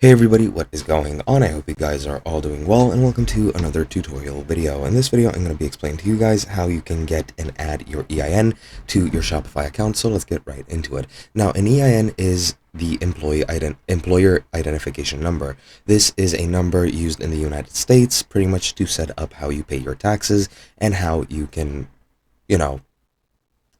Hey everybody, what is going on? I hope you guys are all doing well, and welcome to another tutorial video. In this video, I'm going to be explaining to you guys how you can get and add your EIN to your Shopify account, so let's get right into it. Now, an EIN is the employer identification number. This is a number used in the United States pretty much to set up how you pay your taxes and how you can, you know,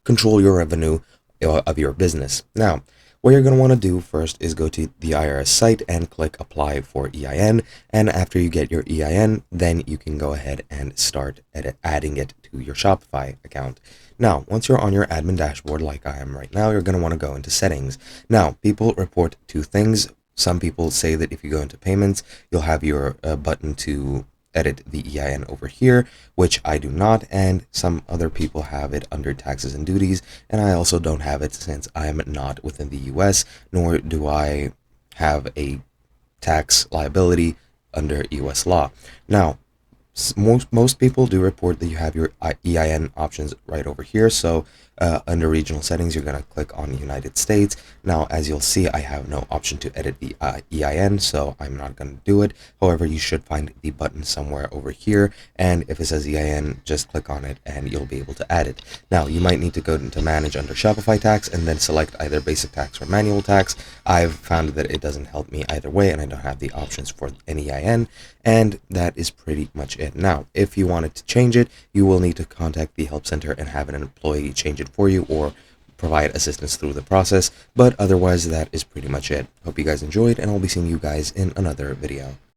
control your revenue of your business. Now, what you're going to want to do first is go to the IRS site and click apply for EIN. And after you get your EIN, then you can go ahead and start adding it to your Shopify account. Now, once you're on your admin dashboard like I am right now, you're going to want to go into settings. Now, people report two things. Some people say that if you go into payments, you'll have your button to edit the EIN over here, which I do not, and some other people have it under taxes and duties, and I also don't have it since I'm not within the US, nor do I have a tax liability under US law. Now, most people do report that you have your EIN options right over here. So under regional settings, you're going to click on United States. Now, as you'll see, I have no option to edit the EIN, so I'm not going to do it. However, you should find the button somewhere over here, and if it says EIN, just click on it and you'll be able to add it. Now, you might need to go into manage under Shopify tax and then select either basic tax or manual tax. I've found that it doesn't help me either way, and I don't have the options for an EIN, and that is pretty much it. Now, if you wanted to change it, you will need to contact the help center and have an employee change it for you or provide assistance through the process. But otherwise, that is pretty much it. Hope you guys enjoyed, and I'll be seeing you guys in another video.